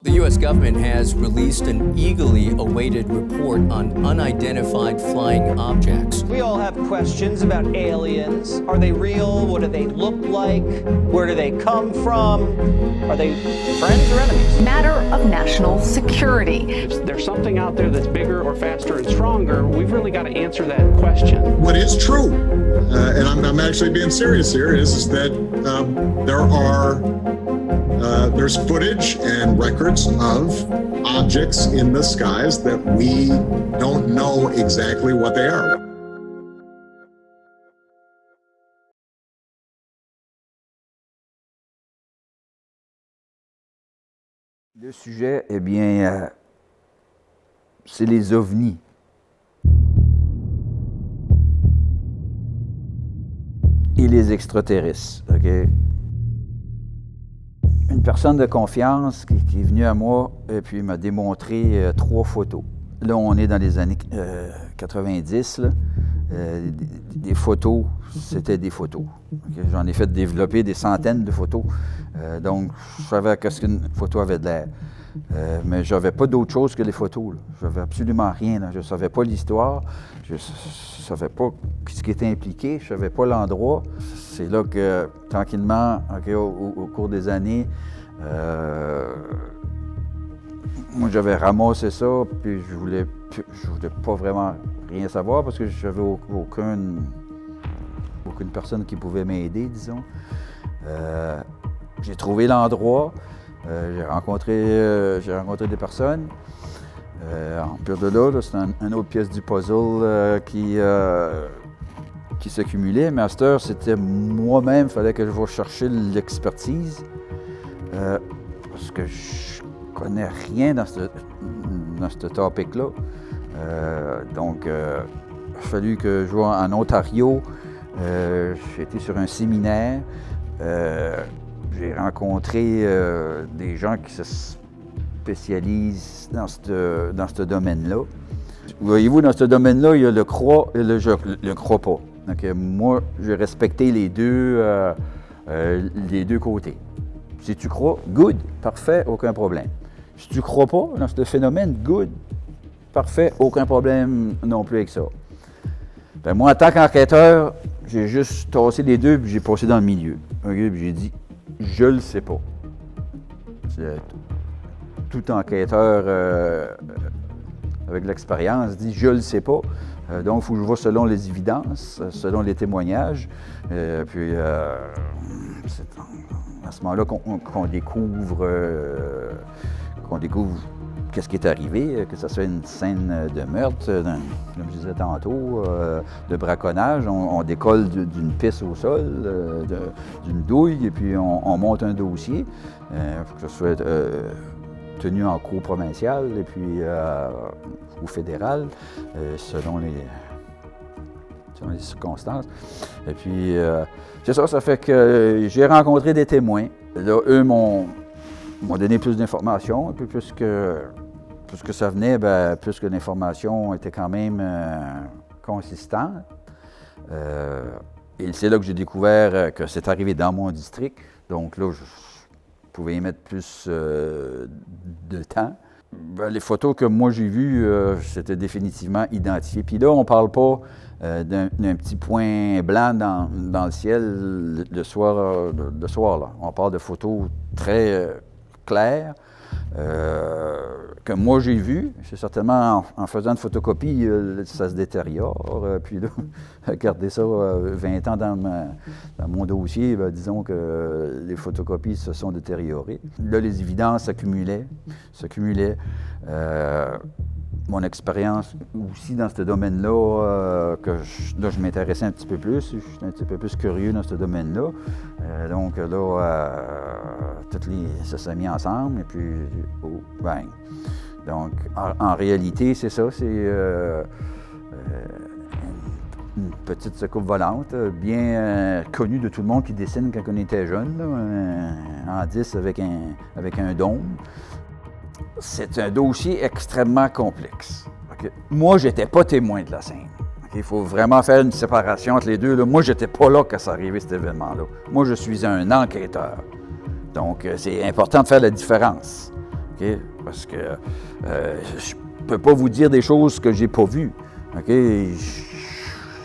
The U.S. government has released an eagerly awaited report on unidentified flying objects. We all have questions about aliens. Are they real? What do they look like? Where do they come from? Are they friends or enemies? Matter of national security. If there's something out there that's bigger or faster and stronger, we've really got to answer that question. What is true, and I'm actually being serious here, is that there's footage and records of objects in the skies that we don't know exactly what they are. Le sujet, eh bien, c'est les ovnis. Et les extraterrestres, OK? Une personne de confiance qui est venue à moi et puis m'a démontré 3 photos. Là, on est dans les années 90. Là. Des photos, c'était des photos. Okay? J'en ai fait développer des centaines de photos. Donc, je savais qu'est-ce qu'une photo avait de l'air. Mais je n'avais pas d'autre chose que les photos. Je n'avais absolument rien. Là. Je ne savais pas l'histoire. Je ne savais pas ce qui était impliqué. Je ne savais pas l'endroit. C'est là que, tranquillement, okay, au cours des années, moi, j'avais ramassé ça, puis je voulais pas vraiment rien savoir parce que je n'avais aucune personne qui pouvait m'aider, disons. J'ai trouvé l'endroit, j'ai rencontré des personnes. En pire de là, c'est une autre pièce du puzzle qui s'accumulait, mais à cette heure, c'était moi-même, il fallait que je vais chercher l'expertise, parce que je connais rien dans ce topic-là. Donc, il a fallu que je sois en Ontario. J'ai été sur un séminaire. J'ai rencontré des gens qui se spécialisent dans ce domaine-là. Voyez-vous, dans ce domaine-là, il y a le croit et le croit pas. Donc, moi, j'ai respecté les deux côtés. Si tu crois, good, parfait, aucun problème. Si tu crois pas dans ce phénomène, good, parfait, aucun problème non plus avec ça. Ben, moi, en tant qu'enquêteur, j'ai juste tassé les deux puis j'ai passé dans le milieu. Okay? Puis j'ai dit, je le sais pas. Tout enquêteur avec l'expérience dit, je le sais pas. Donc, il faut que je vois selon les évidences, selon les témoignages. Puis, c'est à ce moment-là qu'on découvre qu'est-ce qui est arrivé, que ce soit une scène de meurtre, comme je disais tantôt, de braconnage. On décolle d'une piste au sol, d'une douille, et puis on monte un dossier. Il faut que ce soit tenu en cour provinciale et puis ou fédérale, selon les circonstances. Et puis, c'est ça, ça fait que j'ai rencontré des témoins. Là, eux m'ont donné plus d'informations, et puis plus que ça venait, bien, plus que l'information était quand même consistante. Et c'est là que j'ai découvert que c'est arrivé dans mon district. Donc là, je pouvais y mettre plus de temps. Ben, les photos que moi j'ai vues, c'était définitivement identifié. Puis là, on ne parle pas d'un petit point blanc dans le ciel le soir là. On parle de photos très claires que moi j'ai vues. C'est certainement en faisant une photocopie, ça se détériore. Puis là, regardez ça 20 ans dans mon dossier, ben, disons que les photocopies se sont détériorées. Là, les évidences s'accumulaient. Mon expérience aussi dans ce domaine-là, je m'intéressais un petit peu plus. Je suis un petit peu plus curieux dans ce domaine-là. Donc là, ça s'est mis ensemble et puis, oh, bang. Donc, en réalité, c'est ça, c'est une petite secoupe volante, bien connue de tout le monde qui dessine quand on était jeune, là, en 10 avec un dôme. C'est un dossier extrêmement complexe. Okay? Moi, je n'étais pas témoin de la scène. Okay? Il faut vraiment faire une séparation entre les deux. Là. Moi, je n'étais pas là quand ça arrivait, cet événement-là. Moi, je suis un enquêteur. Donc, c'est important de faire la différence. OK? Parce que je ne peux pas vous dire des choses que je n'ai pas vues. OK?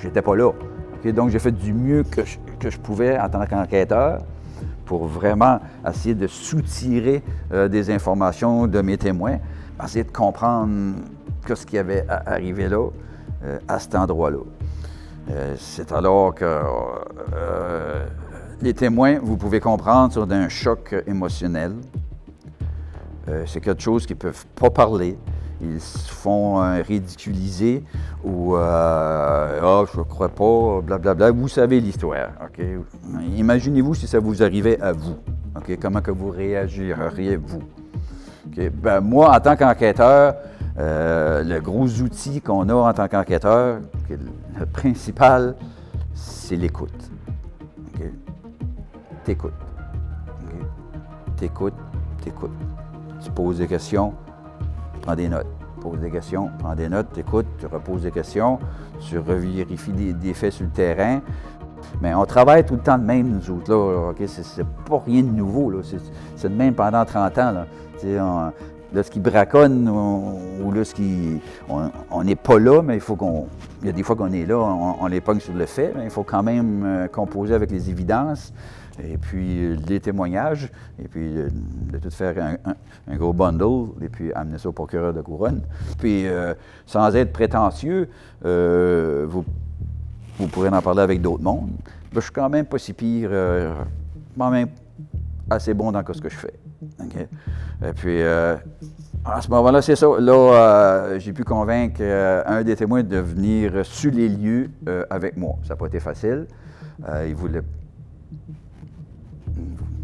J'étais pas là. OK? Donc, j'ai fait du mieux que je pouvais en tant qu'enquêteur pour vraiment essayer de soutirer des informations de mes témoins, essayer de comprendre ce qui avait arrivé là, à cet endroit-là. C'est alors que les témoins, vous pouvez comprendre, sont d'un choc émotionnel. C'est quelque chose qu'ils ne peuvent pas parler. Ils se font ridiculiser ou je ne crois pas, blablabla. Vous savez l'histoire. Okay? Imaginez-vous si ça vous arrivait à vous. Okay? Comment que vous réagiriez, vous? Okay? Ben, moi, en tant qu'enquêteur, le gros outil qu'on a en tant qu'enquêteur, le principal, c'est l'écoute. Okay? T'écoutes. Okay? T'écoutes. Tu poses des questions, prends des notes. Pose des questions, prends des notes, t'écoutes, tu reposes des questions, tu revérifies des faits sur le terrain. Mais on travaille tout le temps de même, nous autres, là. Okay? C'est pas rien de nouveau, là. C'est de même pendant 30 ans, là. Lorsqu'ils braconnent ou lorsqu'ils... On n'est pas là, mais il y a des fois qu'on est là, on les pogne sur le fait, mais il faut quand même composer avec les évidences. Et puis les témoignages, et puis de tout faire un gros bundle, et puis amener ça au procureur de couronne. Puis sans être prétentieux, vous pourrez en parler avec d'autres mondes. Ben, je suis quand même pas si pire, quand même assez bon dans ce que je fais. Okay? Et puis à ce moment-là, c'est ça. Là, j'ai pu convaincre un des témoins de venir sur les lieux avec moi. Ça n'a pas été facile. Il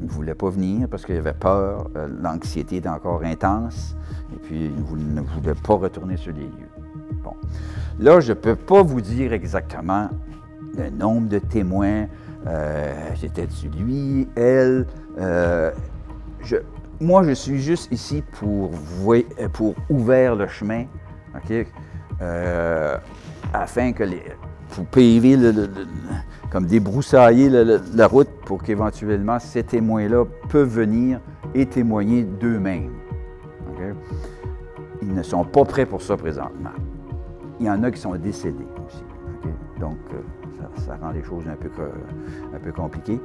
ne voulait pas venir parce qu'il avait peur, l'anxiété était encore intense, et puis il ne voulait pas retourner sur les lieux. Bon. Là, je ne peux pas vous dire exactement le nombre de témoins, c'était-tu lui, elle. Moi, je suis juste ici pour ouvrir le chemin, okay? Afin que pour paver comme débroussailler la route pour qu'éventuellement ces témoins-là peuvent venir et témoigner d'eux-mêmes. Okay? Ils ne sont pas prêts pour ça présentement. Il y en a qui sont décédés aussi. Okay? Donc, ça rend les choses un peu compliquées.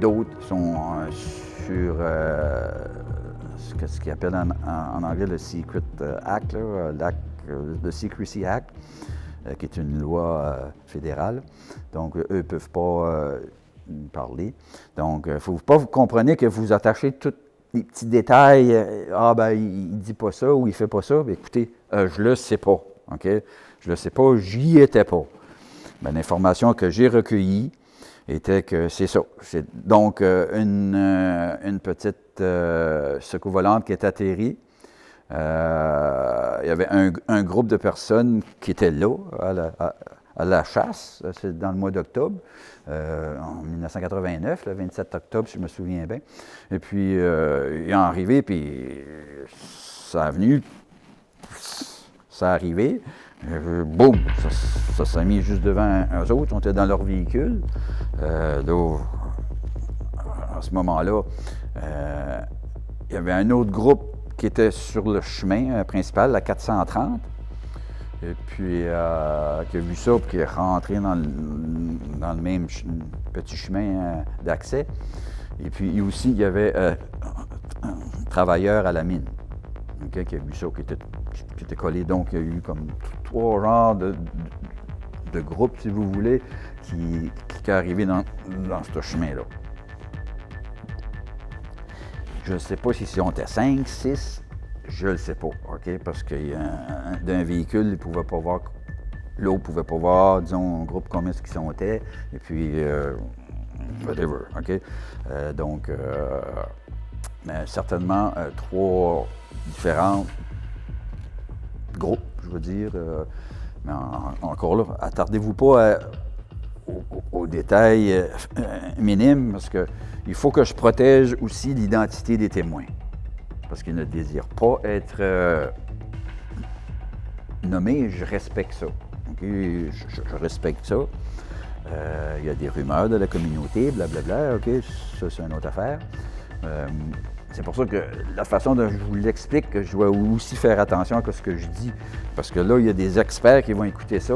D'autres sont sur ce qu'ils appellent en anglais le Secret Act, le Secrecy Act, qui est une loi fédérale. Donc, eux ne peuvent pas parler. Donc, il ne faut pas vous compreniez que vous attachez tous les petits détails. Il ne dit pas ça ou il ne fait pas ça. Mais écoutez, je ne le sais pas. OK? Je ne le sais pas, j'y étais pas. Mais l'information que j'ai recueillie était que c'est ça. C'est donc une petite secours volante qui est atterrie. Il y avait un groupe de personnes qui étaient là à la chasse, c'est dans le mois d'octobre, en 1989, le 27 octobre, si je me souviens bien. Et puis, ils sont arrivés, puis ça est venu, ça est arrivé, boum, ça s'est mis juste devant eux autres, on était dans leur véhicule. Là, à ce moment-là, il y avait un autre groupe qui était sur le chemin principal, la 430, et puis qui a vu ça, puis qui est rentré dans le même petit chemin d'accès. Et puis aussi, il y avait un travailleur à la mine, okay, qui a vu ça, qui était collé. Donc, il y a eu comme 3 genres de groupes, si vous voulez, qui est arrivé dans ce chemin-là. Je ne sais pas si on était 5, 6, je ne le sais pas, OK? Parce que d'un véhicule, il pouvait pas voir, l'autre ne pouvait pas voir, disons, un groupe combien ils sont étaient, et puis, whatever, OK? Donc, mais certainement 3 différents groupes, je veux dire. Mais encore là, attardez-vous pas aux détails minimes, parce qu'il faut que je protège aussi l'identité des témoins, parce qu'ils ne désirent pas être nommés. Je respecte ça. Okay? Je respecte ça. Il y a des rumeurs de la communauté, blablabla. OK, ça, c'est une autre affaire. c'est pour ça que la façon dont je vous l'explique, que je dois aussi faire attention à ce que je dis. Parce que là, il y a des experts qui vont écouter ça.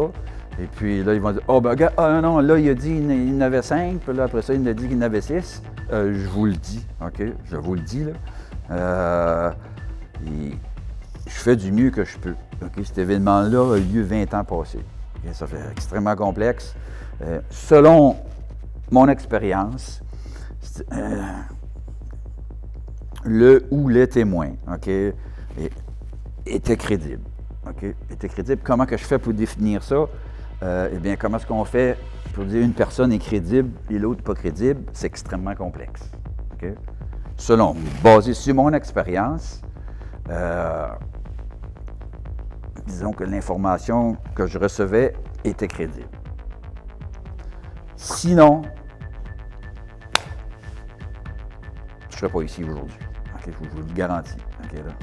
Et puis là, ils vont dire « Oh, ben regarde, non, là, il a dit qu'il y en avait 5, puis là, après ça, il a dit qu'il y en avait 6. Je vous le dis, OK? Je vous le dis, là. Je fais du mieux que je peux. Okay? Cet événement-là a eu lieu 20 ans passés. Okay? Ça fait extrêmement complexe. Selon mon expérience, le ou les témoins, OK, était crédible. OK? Était crédible. Comment que je fais pour définir ça? Eh bien, comment est-ce qu'on fait pour dire une personne est crédible et l'autre pas crédible? C'est extrêmement complexe. OK? Selon, basé sur mon expérience, disons que l'information que je recevais était crédible. Sinon, je ne serais pas ici aujourd'hui. Okay, je vous le garantis. Okay, là.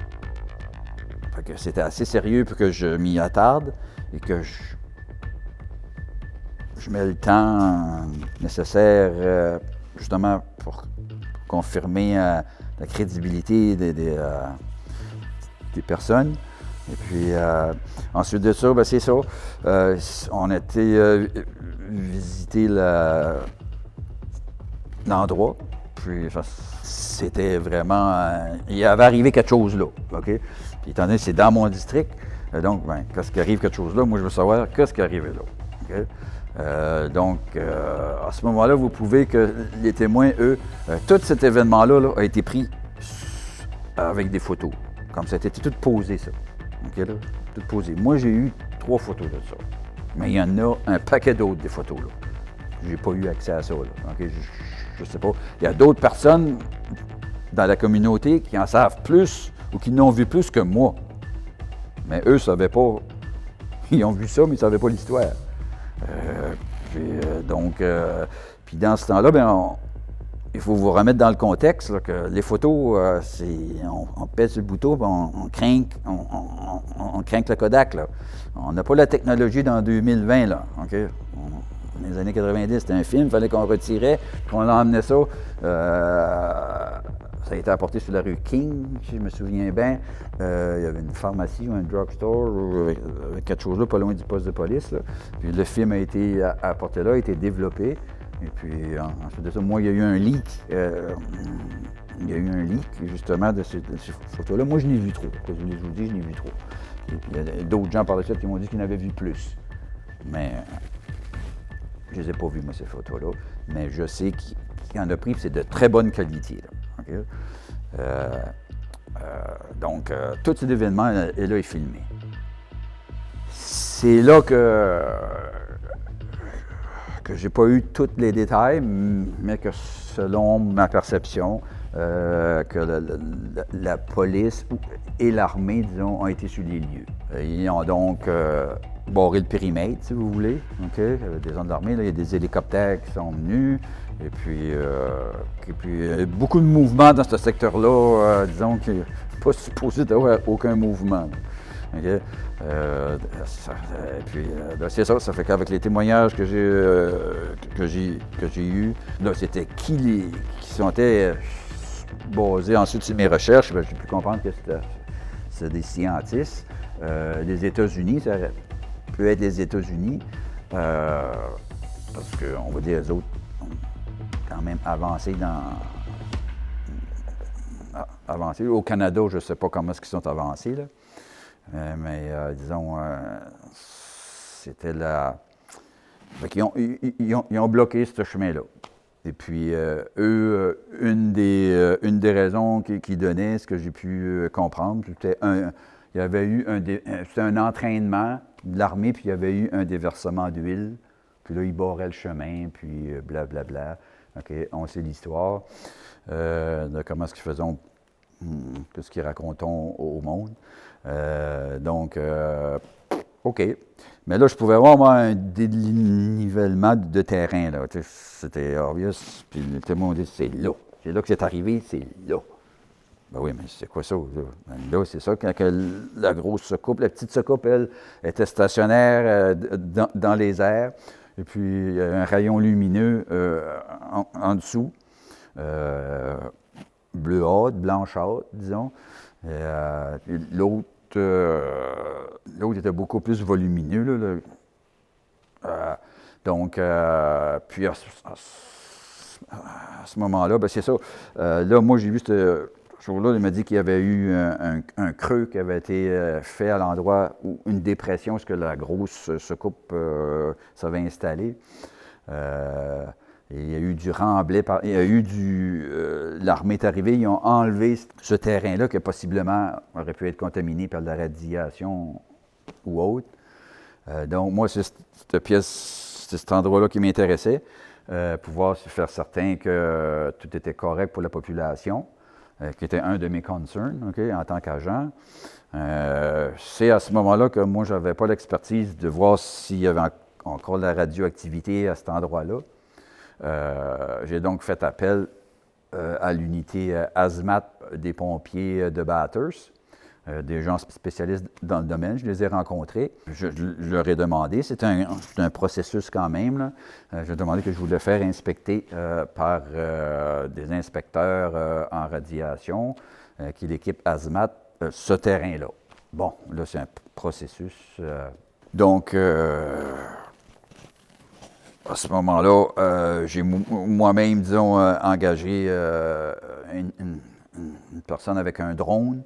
Fait que c'était assez sérieux pour que je m'y attarde et que je mets le temps nécessaire justement pour confirmer la crédibilité des personnes. Et puis, ensuite de ça, ben, c'est ça. On a été visiter l'endroit. Puis, c'était vraiment... il avait arrivé quelque chose là. OK? Puis, étant donné que c'est dans mon district, donc, ben, quand il arrive quelque chose là, moi, je veux savoir qu'est-ce qui est arrivé là. OK? Donc, à ce moment-là, vous pouvez que les témoins, eux, tout cet événement-là a été pris avec des photos. Comme ça a été tout posé, ça. OK, là? Tout posé. Moi, j'ai eu 3 photos de ça. Mais il y en a un paquet d'autres, des photos, là. J'ai pas eu accès à ça, là. OK? Je sais pas. Il y a d'autres personnes dans la communauté qui en savent plus ou qui n'ont vu plus que moi. Mais eux ne savaient pas. Ils ont vu ça, mais ils ne savaient pas l'histoire. Puis dans ce temps-là, ben, il faut vous remettre dans le contexte là, que les photos, on pèse sur le bouton, on crinque le Kodak. Là. On n'a pas la technologie dans 2020. Là, okay? Dans les années 90, c'était un film, il fallait qu'on retirait, qu'on emmenait ça. Ça a été apporté sur la rue King, si je me souviens bien. Il y avait une pharmacie ou un drugstore, avec quelque chose là, pas loin du poste de police. Là. Puis le film a été apporté là, a été développé. Et puis ensuite de ça, moi, il y a eu un leak. Il y a eu un leak, justement, de ces photos-là. Moi, je n'ai vu trop. Je vous dis, je n'ai vu trop. Et puis, il y a d'autres gens par la suite qui m'ont dit qu'ils en avaient vu plus. Mais je ne les ai pas vus, moi, ces photos-là. Mais je sais qu'il en a pris, c'est de très bonne qualité. Là. Okay? Donc, tout cet événement est là, est filmé. C'est là que j'ai pas eu tous les détails, mais que selon ma perception, que la police et l'armée, disons, ont été sur les lieux. Ils ont donc barré le périmètre, si vous voulez. Okay? Des hommes d'armée, il y a des hélicoptères qui sont venus. Et puis beaucoup de mouvements dans ce secteur-là, disons qu'il n'est pas supposé d'avoir aucun mouvement. Okay? C'est ça, ça fait qu'avec les témoignages que j'ai eus, là, c'était qui sont basés ensuite sur mes recherches, ben, j'ai pu comprendre que c'est des scientifiques des États-Unis, ça peut être les États-Unis, parce qu'on va dire les autres quand même avancés au Canada, je ne sais pas comment est-ce qu'ils sont avancés, là. Mais disons, c'était la... Ils ont bloqué ce chemin-là. Et puis, eux, une des raisons qu'ils donnaient, ce que j'ai pu comprendre, c'était il y avait eu c'était un entraînement de l'armée, puis il y avait eu un déversement d'huile. Puis là, ils barraient le chemin, puis blablabla. OK, on sait l'histoire de comment est-ce qu'ils faisaient, qu'est-ce qu'ils racontent au monde. Donc, OK. Mais là, je pouvais avoir moi, un dénivellement de terrain. Là. C'était obvious. Puis le témoin m'a dit, c'est là. C'est là que c'est arrivé, c'est là. Ben oui, mais c'est quoi ça? Là, ben là c'est ça, quand la grosse soucoupe, la petite soucoupe, elle, était stationnaire dans les airs. Et puis, il y a un rayon lumineux en dessous. bleuâtre, blanchâtre, disons. L'autre était beaucoup plus volumineux. Là. Puis à ce moment-là, ben c'est ça. Là, moi, j'ai vu ce jour-là, il m'a dit qu'il y avait eu un creux qui avait été fait à l'endroit où une dépression, où la grosse secoupe s'avait installée. Il y a eu du remblai, l'armée est arrivée, ils ont enlevé ce terrain-là qui possiblement aurait pu être contaminé par de la radiation ou autre. Donc moi, c'est cet endroit-là qui m'intéressait, pouvoir faire certain que tout était correct pour la population, qui était un de mes concerns, en tant qu'agent. C'est à ce moment-là que moi, je n'avais pas l'expertise de voir s'il y avait encore de la radioactivité à cet endroit-là. J'ai donc fait appel à l'unité hazmat des pompiers de Bathurst, des gens spécialistes dans le domaine. Je les ai rencontrés. Je leur ai demandé, c'est un processus quand même, là. J'ai demandé que je voulais faire inspecter par des inspecteurs en radiation, qui est l'équipe hazmat, ce terrain-là. Bon, là, c'est un processus. Donc, à ce moment-là, j'ai moi-même, disons, engagé une personne avec un drone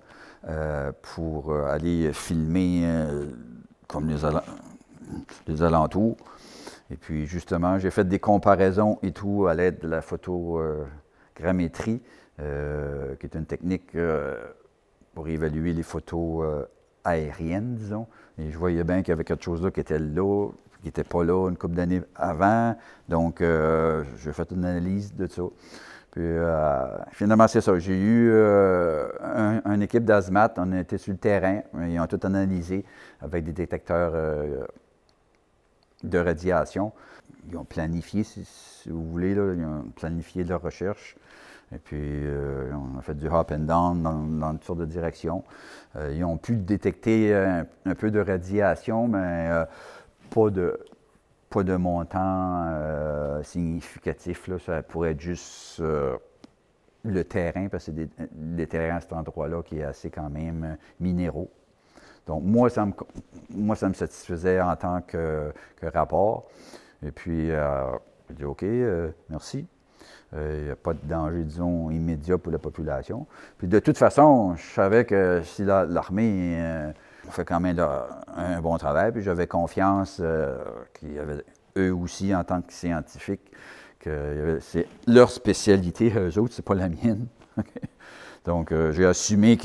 pour aller filmer comme les alentours. Et puis, justement, j'ai fait des comparaisons et tout à l'aide de la photogrammétrie, qui est une technique pour évaluer les photos aériennes, disons. Et je voyais bien qu'il y avait quelque chose là qui était là, qui n'était pas là une couple d'années avant. Donc, j'ai fait une analyse de ça. Puis, finalement, c'est ça. J'ai eu une équipe d'azmat. On était sur le terrain. Ils ont tout analysé avec des détecteurs de radiation. Ils ont planifié, si vous voulez, là, ils ont planifié leur recherche. Et puis, on a fait du up and down dans toutes sortes de directions. Ils ont pu détecter un peu de radiation, mais pas de montant significatif. Là. Ça pourrait être juste le terrain, parce que c'est des terrains à cet endroit-là qui est assez quand même minéraux. Donc, moi, ça me satisfaisait en tant que rapport. Et puis, j'ai dit, OK, merci. Il n'y a pas de danger, disons, immédiat pour la population. Puis de toute façon, je savais que si l'armée fait quand même un bon travail, puis j'avais confiance qu'il y avait eux aussi, en tant que scientifiques, que c'est leur spécialité, eux autres, c'est pas la mienne. Donc, j'ai assumé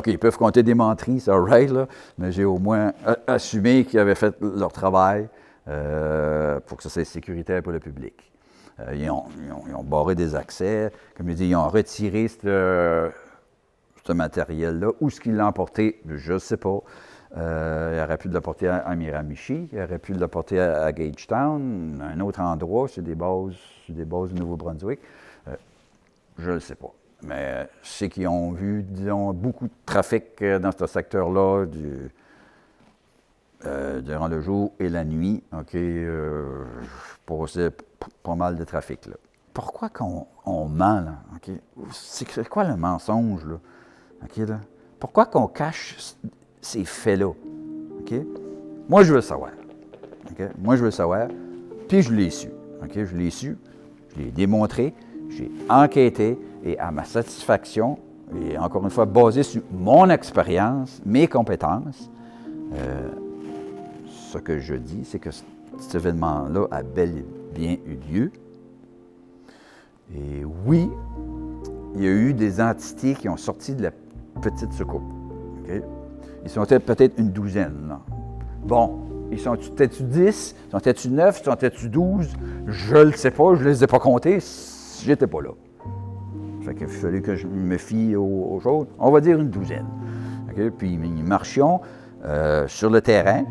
ils peuvent compter des menteries, c'est all right, là, mais j'ai au moins assumé qu'ils avaient fait leur travail pour que ça soit sécuritaire pour le public. Ils ont barré des accès, comme je dis, ils ont retiré ce matériel-là. Où est-ce qu'ils l'ont emporté? Je ne sais pas. Il aurait pu l'apporter à Miramichi, il aurait pu l'apporter à Gagetown, un autre endroit, sur des bases du Nouveau-Brunswick. Je ne le sais pas. Mais je sais qu'ils ont vu, disons, beaucoup de trafic dans ce secteur-là durant le jour et la nuit. OK, c'est pas mal de trafic, là. Pourquoi qu'on ment, là? OK? C'est quoi le mensonge, là? OK, là? Pourquoi qu'on cache ces faits-là? OK? Moi, je veux savoir. OK? Moi, je veux savoir. Puis, je l'ai su. OK? Je l'ai su. Je l'ai démontré. J'ai enquêté. Et à ma satisfaction, et encore une fois, basé sur mon expérience, mes compétences, ce que je dis, c'est que cet événement-là a bel et bien eu lieu. Et oui, il y a eu des entités qui ont sorti de la petite soucoupe. Okay? Ils sont peut-être une douzaine. Là. Bon, ils sont peut-être 10, ils sont peut-être 9, ils sont peut-être 12. Je ne le sais pas, je ne les ai pas comptés, j'étais pas là. Fait qu'il fallait que je me fie aux choses. On va dire une douzaine. Okay? Puis nous marchions sur le terrain.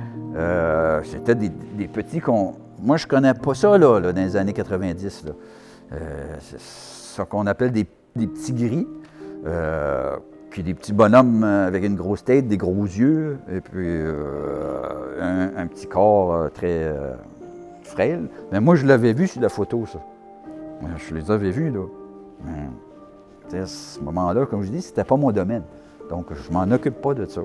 C'était des petits qu'on... Moi, je ne connais pas ça là, dans les années 90. Là. C'est ce qu'on appelle des petits gris, puis des petits bonhommes avec une grosse tête, des gros yeux, et puis un petit corps très frêle. Mais moi, je l'avais vu sur la photo, ça. Je les avais vus, là. À ce moment-là, comme je dis, c'était pas mon domaine. Donc, je m'en occupe pas de ça.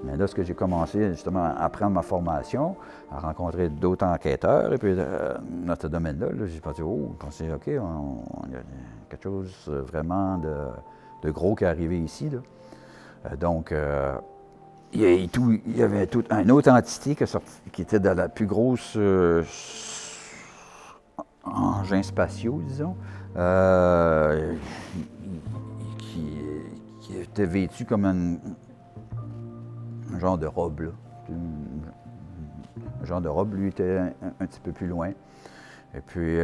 Mais là, ce que j'ai commencé justement à prendre ma formation, à rencontrer d'autres enquêteurs, et puis dans ce domaine-là, j'ai pensé, OK, il y a quelque chose vraiment de gros qui est arrivé ici. Là. Donc, il y avait une autre entité qui était dans la plus grosse engin spatiaux, disons, qui était vêtu comme un genre de robe. Là. Un genre de robe, lui, était un petit peu plus loin. Et puis,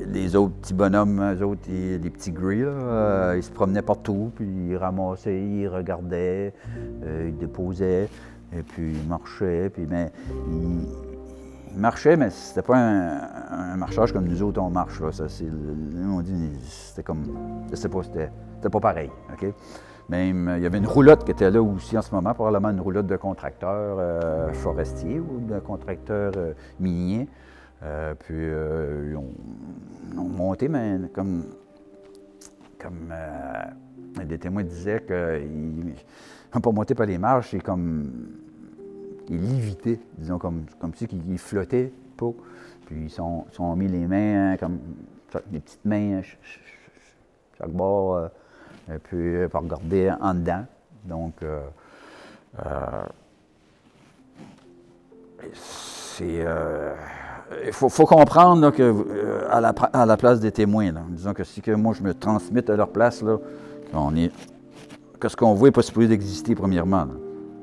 les autres petits bonhommes, eux autres, les petits gris, là, ils se promenaient partout, puis ils ramassaient, ils regardaient, ils déposaient, et puis ils marchaient, puis mais ils marchaient, mais c'était pas un marchage comme nous autres on marche, là. Ça, on dit, c'était comme, je sais pas, c'était pas pareil, OK? Même, il y avait une roulotte qui était là aussi en ce moment, probablement une roulotte de contracteurs forestiers ou de contracteurs miniers. Puis ils ont monté, mais comme des témoins disaient qu'ils n'ont pas monté par les marches, c'est comme ils lévitaient, disons, comme si ils flottaient pas. Puis ils sont mis les mains, comme des petites mains chaque bord, et puis pour regarder en dedans. Donc, c'est... il faut comprendre là, que, à la place des témoins, là, disons que si que moi je me transmette à leur place, là, que ce qu'on voit n'est pas supposé d'exister premièrement. Là.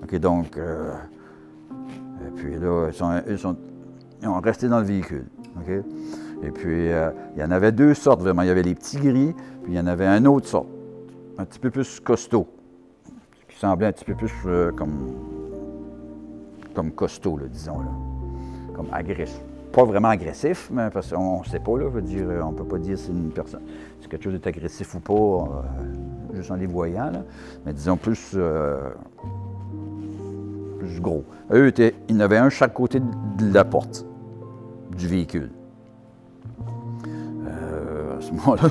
Okay, donc, et puis là, ils ont resté dans le véhicule. Okay? Et puis, il y en avait deux sortes vraiment. Il y avait les petits gris, puis il y en avait une autre sorte, un petit peu plus costaud, qui semblait un petit peu plus comme costaud, là, disons, là, comme agressif. Pas vraiment agressif, mais parce qu'on ne sait pas, là, veut dire, on ne peut pas dire si une personne, si quelque chose est agressif ou pas, juste en les voyant, là, mais disons plus gros. Eux, il y en avait un chaque côté de la porte du véhicule. À ce moment-là,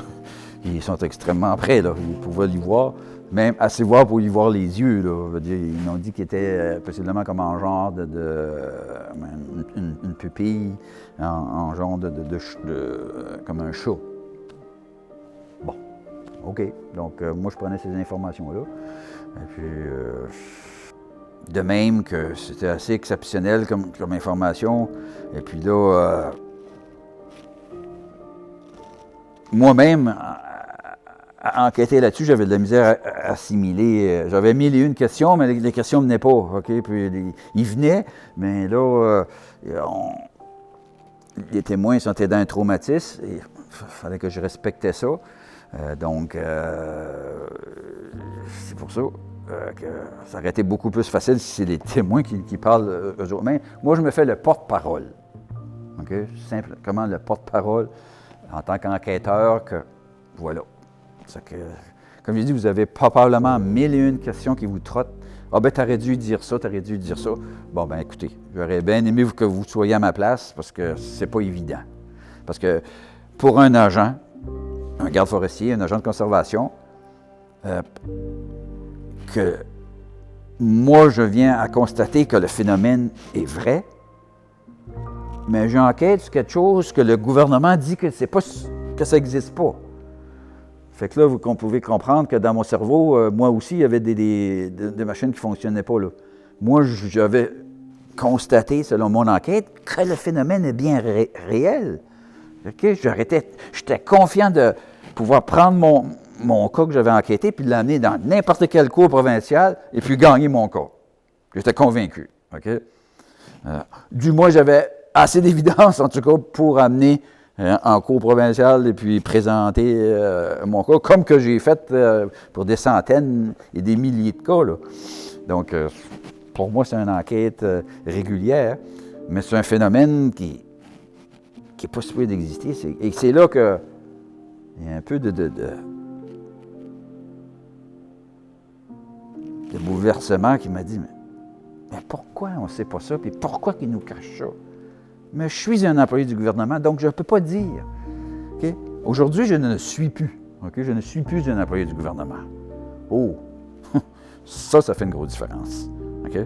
ils sont extrêmement près, là, ils pouvaient l'y voir, même assez voir pour y voir les yeux, là, veut dire, ils m'ont dit qu'ils étaient possiblement comme en genre une pupille, en genre comme un chat. Bon, OK. Donc, moi, je prenais ces informations-là. Et puis, de même que c'était assez exceptionnel comme information. Et puis là, moi-même, à enquêter là-dessus, j'avais de la misère à assimiler. J'avais 1001 questions, mais les questions ne venaient pas. OK? Puis ils venaient, mais là, les témoins sont dans un traumatisme. Il fallait que je respectais ça. Donc, c'est pour ça que ça aurait été beaucoup plus facile si c'est les témoins qui parlent eux autres. Mais moi, je me fais le porte-parole. OK? Simple, comment le porte-parole en tant qu'enquêteur, que voilà. Que, comme je dis, vous avez probablement 1001 questions qui vous trottent. Ah ben, t'aurais dû dire ça, t'aurais dû dire ça. Bon, ben écoutez, j'aurais bien aimé que vous soyez à ma place parce que c'est pas évident. Parce que pour un agent, un garde forestier, un agent de conservation, que moi, je viens à constater que le phénomène est vrai, mais j'enquête sur quelque chose que le gouvernement dit que c'est pas, que ça n'existe pas. Fait que là, vous pouvez comprendre que dans mon cerveau, moi aussi, il y avait des machines qui ne fonctionnaient pas. Là. Moi, j'avais constaté, selon mon enquête, que le phénomène est bien réel. Okay? J'étais confiant de pouvoir prendre mon cas que j'avais enquêté puis l'amener dans n'importe quelle cour provinciale et puis gagner mon cas. J'étais convaincu. Okay? Du moins, j'avais assez d'évidence, en tout cas, pour amener en cour provinciale et puis présenter mon cas, comme que j'ai fait pour des centaines et des milliers de cas. Là. Donc, pour moi, c'est une enquête régulière, mais c'est un phénomène qui n'est pas supposé d'exister. Et c'est là qu'il y a un peu de bouleversement qui m'a dit, mais pourquoi on ne sait pas ça, puis pourquoi ils nous cachent ça? Mais je suis un employé du gouvernement, donc je ne peux pas dire. Okay? Aujourd'hui, je ne le suis plus. OK? Je ne suis plus un employé du gouvernement. Oh! Ça fait une grosse différence. OK?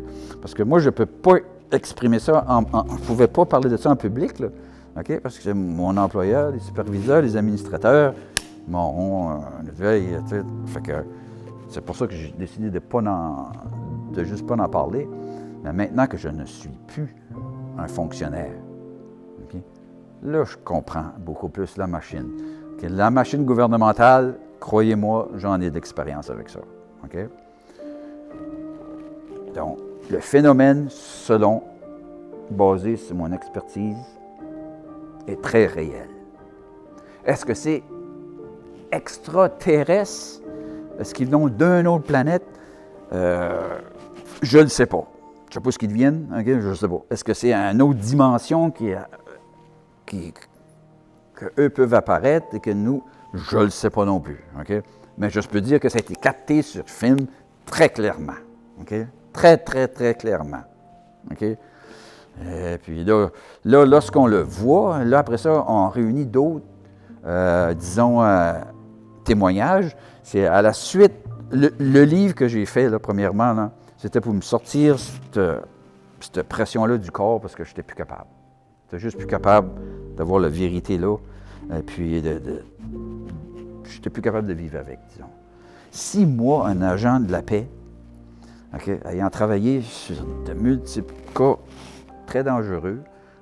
Parce que moi, je ne peux pas exprimer ça, je ne pouvais pas parler de ça en public, là. OK? Parce que mon employeur, les superviseurs, les administrateurs m'ont veille, tu sais. Fait que c'est pour ça que j'ai décidé de juste pas en parler. Mais maintenant que je ne suis plus un fonctionnaire, okay, là, je comprends beaucoup plus la machine. Okay, la machine gouvernementale, croyez-moi, j'en ai de l'expérience avec ça. Okay? Donc, le phénomène, basé sur mon expertise, est très réel. Est-ce que c'est extraterrestre? Est-ce qu'ils viennent d'une autre planète? Je ne sais pas. Je ne sais pas ce qu'ils deviennent, okay? Je ne sais pas. Est-ce que c'est une autre dimension qu'eux peuvent apparaître et que nous, je ne le sais pas non plus. Okay? Mais je peux dire que ça a été capté sur film très clairement. Okay? Très, très, très clairement. Okay? Et puis là, lorsqu'on le voit, là, après ça, on réunit d'autres, témoignages. C'est à la suite, le livre que j'ai fait, là, premièrement, là, c'était pour me sortir cette pression-là du corps parce que je n'étais plus capable. J'étais juste plus capable d'avoir la vérité là. Et puis, je n'étais plus capable de vivre avec, disons. Si moi, un agent de la paix, okay, ayant travaillé sur de multiples cas très dangereux,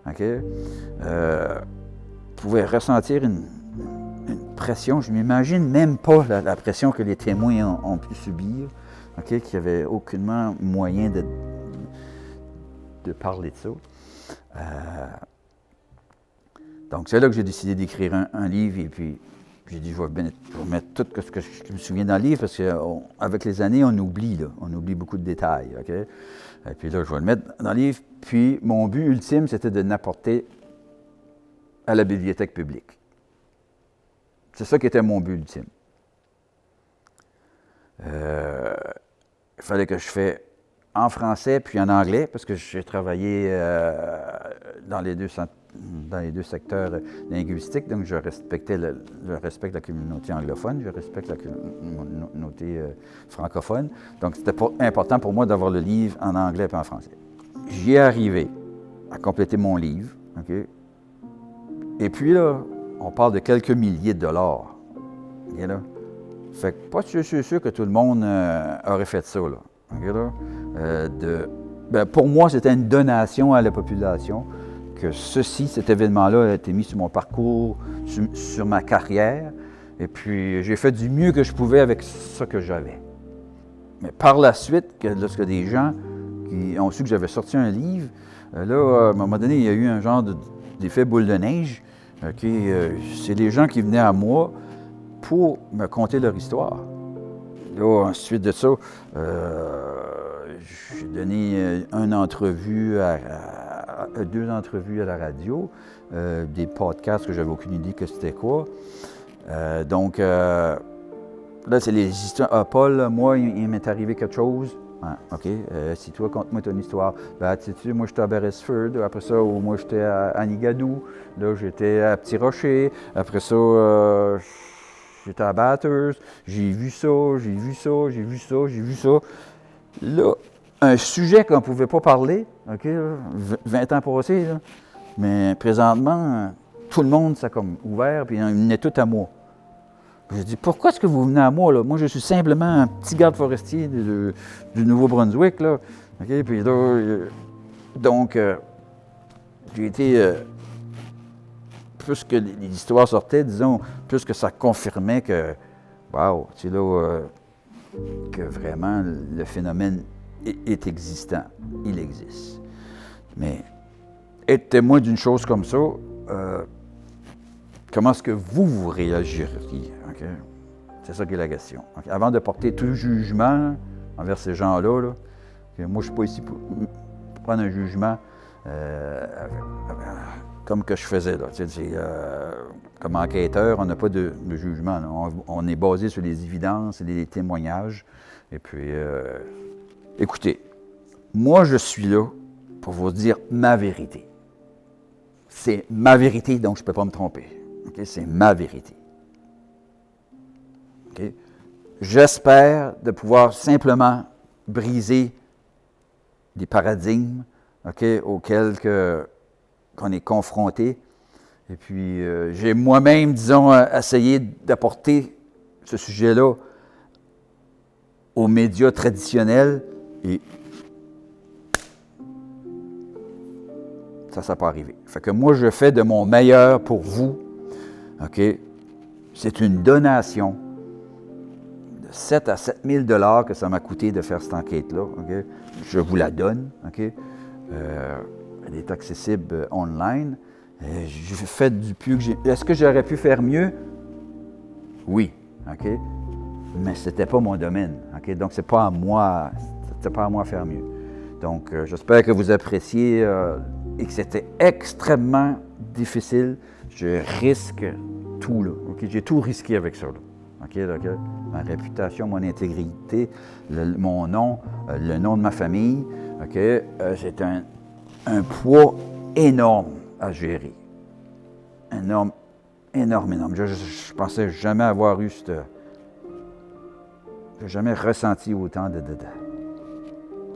okay, pouvait ressentir une pression, je ne m'imagine même pas la pression que les témoins ont pu subir, okay, qu'il n'y avait aucunement moyen de parler de ça. Donc, c'est là que j'ai décidé d'écrire un livre, et puis j'ai dit, je vais mettre tout ce que je me souviens dans le livre, parce qu'avec les années, on oublie beaucoup de détails. Okay? Et puis là, je vais le mettre dans le livre, puis mon but ultime, c'était de l'apporter à la bibliothèque publique. C'est ça qui était mon but ultime. Il fallait que je fasse en français puis en anglais, parce que j'ai travaillé dans les deux secteurs linguistiques, donc je respecte la communauté anglophone, je respecte la communauté francophone. Donc c'était important pour moi d'avoir le livre en anglais et en français. J'y ai arrivé à compléter mon livre, okay? Et puis là, on parle de quelques milliers de dollars. Okay, là? Fait que pas sûr que tout le monde aurait fait ça, là. Okay, là? Pour moi, c'était une donation à la population, que cet événement-là a été mis sur mon parcours, sur ma carrière, et puis j'ai fait du mieux que je pouvais avec ce que j'avais. Mais par la suite, lorsque des gens qui ont su que j'avais sorti un livre, là, à un moment donné, il y a eu un genre d'effet boule de neige. Okay, c'est les gens qui venaient à moi pour me conter leur histoire. Là, ensuite de ça, j'ai donné deux entrevues à la radio, des podcasts que j'avais aucune idée que c'était quoi. Donc, là, c'est les histoires. Ah, Paul, moi, il m'est arrivé quelque chose. Ah, OK, si toi, conte-moi ton histoire. Ben, tu sais, moi, j'étais à Beresford. Après ça, moi, j'étais à Anigadou. Là, j'étais à Petit Rocher. Après ça, j'étais à Bathurst. J'ai vu ça. Là, un sujet qu'on ne pouvait pas parler, OK, 20 ans passés, là, mais présentement, tout le monde s'est comme ouvert, puis il venait tout à moi. J'ai dit, pourquoi est-ce que vous venez à moi, là? Moi, je suis simplement un petit garde forestier du Nouveau-Brunswick, là. OK, puis là, donc, j'ai été, plus que les histoires sortaient, disons, plus que ça confirmait que, wow, tu sais, là, que vraiment, le phénomène est existant. Il existe. Mais être témoin d'une chose comme ça, comment est-ce que vous réagiriez? Okay? C'est ça qui est la question. Okay? Avant de porter tout jugement envers ces gens-là, là, okay, moi, je ne suis pas ici pour prendre un jugement comme que je faisais. Là. Comme enquêteur, on n'a pas de jugement. On est basé sur les évidences et les témoignages. Et puis, écoutez, moi, je suis là pour vous dire ma vérité. C'est ma vérité, donc je ne peux pas me tromper. Okay? C'est ma vérité. j'espère de pouvoir simplement briser des paradigmes, OK, auxquels qu'on est confronté. Et puis, j'ai moi-même, disons, essayé d'apporter ce sujet-là aux médias traditionnels et ça n'a pas arrivé. Fait que moi, je fais de mon meilleur pour vous. OK? C'est une donation de 7 à 7 000 $ que ça m'a coûté de faire cette enquête-là. OK? Je vous la donne. OK? Elle est accessible online. Je fais du plus que j'ai. Est-ce que j'aurais pu faire mieux? Oui. OK? Mais ce n'était pas mon domaine. OK? Donc, c'est pas à moi. C'était pas à moi de faire mieux. Donc, j'espère que vous appréciez et que c'était extrêmement difficile. Je risque tout, là. OK? J'ai tout risqué avec ça, là. OK? Donc, ma réputation, mon intégrité, mon nom, le nom de ma famille. OK? C'est un poids énorme à gérer. Énorme. Je pensais jamais avoir eu cette... J'ai jamais ressenti autant de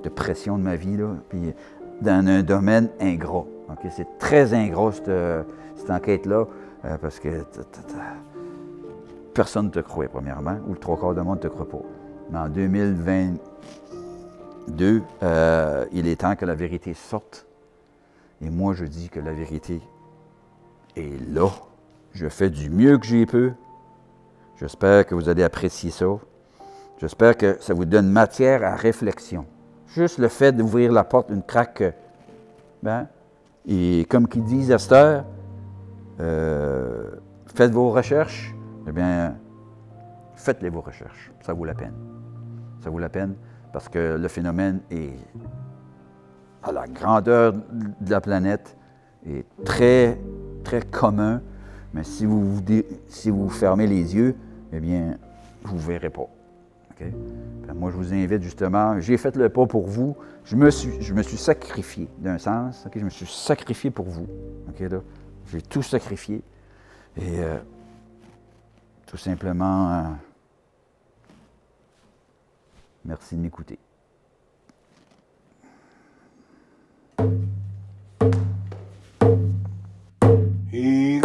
pression de ma vie, là, puis dans un domaine ingrat. Okay? C'est très ingrat, cette enquête-là, parce que personne ne te croit, premièrement, ou le trois quarts du monde ne te croit pas. Mais en 2022, il est temps que la vérité sorte. Et moi, je dis que la vérité est là. Je fais du mieux que j'ai pu. J'espère que vous allez apprécier ça. J'espère que ça vous donne matière à réflexion. Juste le fait d'ouvrir la porte, une craque, et comme qu'ils disent à cette heure, faites vos recherches, eh bien, faites-les vos recherches. Ça vaut la peine. Ça vaut la peine parce que le phénomène est à la grandeur de la planète, est très, très commun, mais si vous fermez les yeux, eh bien, vous ne verrez pas. Okay? Moi, je vous invite justement, j'ai fait le pas pour vous, je me suis sacrifié d'un sens, okay? Je me suis sacrifié pour vous. Okay, là? J'ai tout sacrifié et tout simplement, merci de m'écouter. He